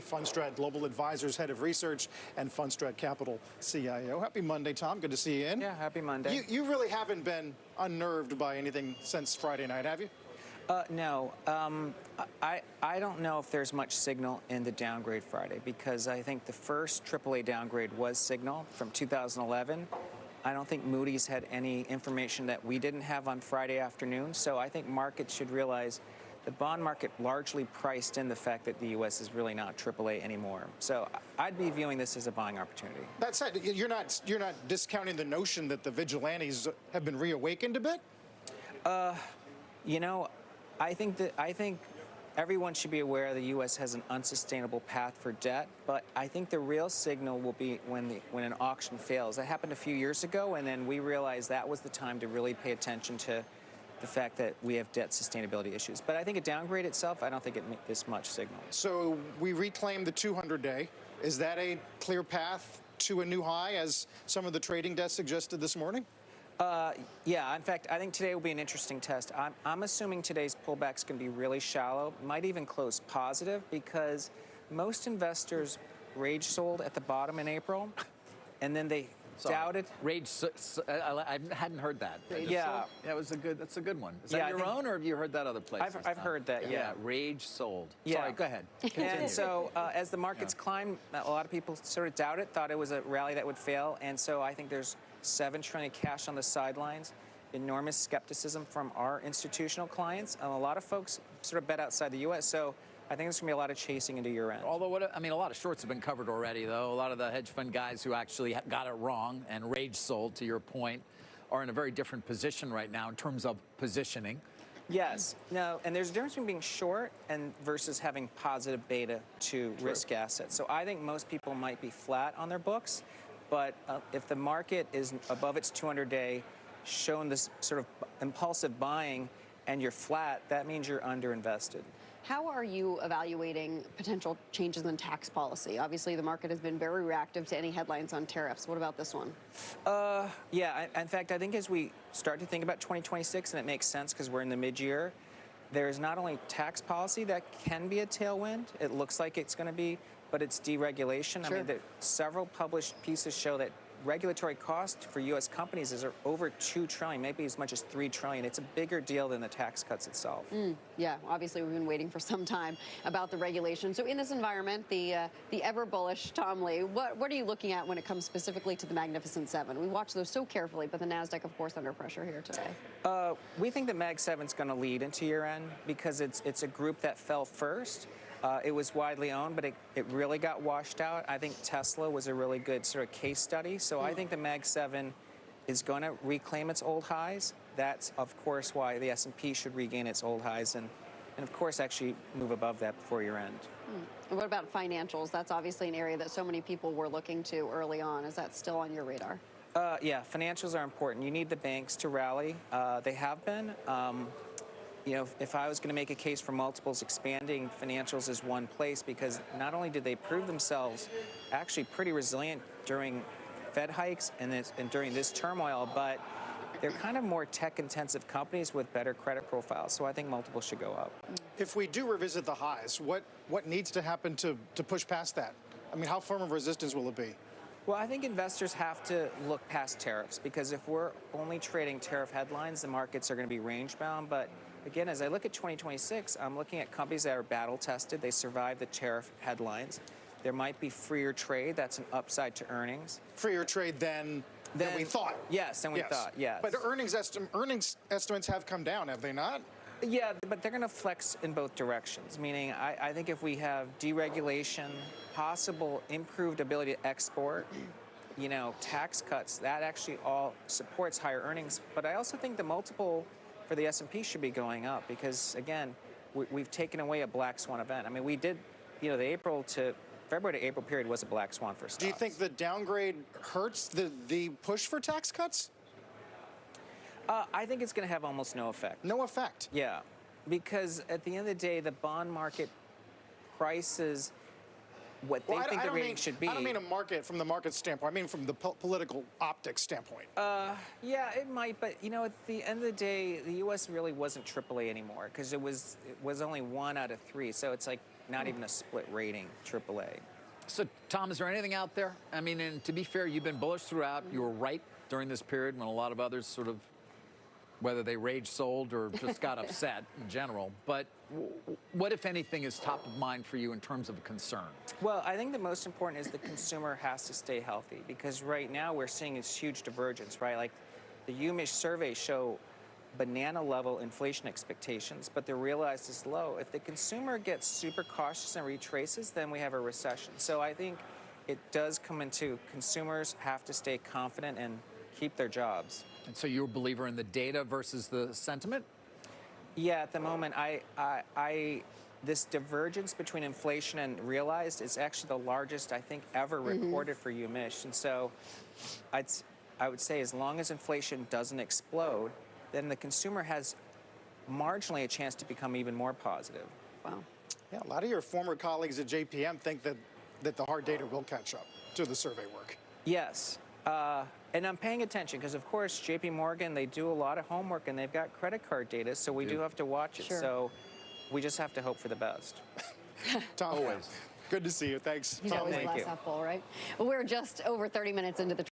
Fundstrat Global Advisors Head of Research and Fundstrat Capital CIO. Happy Monday, Tom. Good to see you in. Yeah, happy Monday. You really haven't been unnerved by anything since Friday night, have you? No. I don't know if there's much signal in the downgrade Friday, because I think the first AAA downgrade was signal from 2011. I don't think Moody's had any information that we didn't have on Friday afternoon. So I think markets should realize the bond market largely priced in the fact that the U.S. is really not AAA anymore. So I'd be viewing this as a buying opportunity. That said, you're not discounting the notion that the vigilantes have been reawakened a bit? You know, I think everyone should be aware the U.S. has an unsustainable path for debt, but I think the real signal will be when an auction fails. That happened a few years ago, and then we realized that was the time to really pay attention to the fact that we have debt sustainability issues. But I think a downgrade itself, I don't think it makes this much signal. So we reclaim the 200-day. Is that a clear path to a new high, as some of the trading desks suggested this morning? Yeah, in fact, I think today will be an interesting test. I'm assuming today's pullback's going to be really shallow, might even close positive, because most investors rage sold at the bottom in April, and then they doubted. Rage, I hadn't heard that. Yeah. That's a good one. Is that your own, or have you heard that other place? I've heard that, yeah. Rage sold. Yeah. Sorry, go ahead. And so as the markets climb, a lot of people sort of doubted, thought it was a rally that would fail, and so I think there's $7 trillion cash on the sidelines, enormous skepticism from our institutional clients, and a lot of folks sort of bet outside the U.S., so I think there's going to be a lot of chasing into year-end. Although, a lot of shorts have been covered already, though. A lot of the hedge fund guys who actually got it wrong and rage sold, to your point, are in a very different position right now in terms of positioning. Yes. No, and there's a difference between being short and versus having positive beta to risk assets. So I think most people might be flat on their books, but if the market is above its 200-day, showing this sort of impulsive buying, and you're flat, that means you're underinvested. How are you evaluating potential changes in tax policy? Obviously, the market has been very reactive to any headlines on tariffs. What about this one? Yeah, in fact, I think as we start to think about 2026, and it makes sense because we're in the mid-year, there is not only tax policy that can be a tailwind, it looks like it's going to be, but it's deregulation. Sure. I mean, several published pieces show that regulatory cost for U.S. companies is over $2 trillion, maybe as much as $3 trillion. It's a bigger deal than the tax cuts itself. Yeah, obviously we've been waiting for some time about the regulation. So in this environment, the ever bullish Tom Lee, what are you looking at when it comes specifically to the Magnificent Seven? We watch those so carefully, but the NASDAQ, of course, under pressure here today. We think the Mag 7 is going to lead into year-end because it's a group that fell first. It was widely owned, but it really got washed out. I think Tesla was a really good sort of case study. So I think the Mag 7 is going to reclaim its old highs. That's, of course, why the S&P should regain its old highs and of course, actually move above that before year-end. And what about financials? That's obviously an area that so many people were looking to early on. Is that still on your radar? Yeah, financials are important. You need the banks to rally. They have been. You know, if I was going to make a case for multiples expanding, financials is one place because not only did they prove themselves actually pretty resilient during Fed hikes and during this turmoil, but they're kind of more tech-intensive companies with better credit profiles. So I think multiples should go up. If we do revisit the highs, what needs to happen to push past that? I mean, how firm of resistance will it be? Well, I think investors have to look past tariffs because if we're only trading tariff headlines, the markets are going to be range-bound. But again, as I look at 2026, I'm looking at companies that are battle-tested. They survived the tariff headlines. There might be freer trade. That's an upside to earnings. Freer trade than we thought. Yes, than we thought, yes. But earnings estimates have come down, have they not? Yeah, but they're going to flex in both directions, meaning I think if we have deregulation, possible improved ability to export, you know, tax cuts, that actually all supports higher earnings. But I also think the multiple for the S&P should be going up because, again, we've taken away a black swan event. I mean, we did, you know, the February to April period was a black swan for stocks. Do you think the downgrade hurts the push for tax cuts? I think it's going to have almost no effect. No effect? Yeah, because at the end of the day, the bond market prices what they think the rating should be. I don't mean a market from the market standpoint. I mean from the political optics standpoint. Yeah, it might, but you know, at the end of the day, the U.S. really wasn't AAA anymore because it was only 1 out of 3. So it's like not even a split rating, AAA. So, Tom, is there anything out there? I mean, and to be fair, you've been bullish throughout. You were right during this period when a lot of others sort of, whether they rage sold or just got upset in general. But what, if anything, is top of mind for you in terms of concern? Well, I think the most important is the consumer has to stay healthy, because right now we're seeing this huge divergence, right? Like the UMich surveys show banana level inflation expectations, but the realized is low. If the consumer gets super cautious and retraces, then we have a recession. So I think it does come into consumers have to stay confident and keep their jobs. And so you're a believer in the data versus the sentiment? Yeah, at the moment, this divergence between inflation and realized is actually the largest, I think, ever recorded for UMich. And so I would say as long as inflation doesn't explode, then the consumer has marginally a chance to become even more positive. Wow. Yeah, a lot of your former colleagues at JPM think that the hard data will catch up to the survey work. Yes. And I'm paying attention because, of course, JP Morgan, they do a lot of homework and they've got credit card data, so we do have to watch it. Sure. So we just have to hope for the best. Tom, always. Good to see you. Thanks. He's Tom. always Thank glass you. half full, right? Well, we're just over 30 minutes into the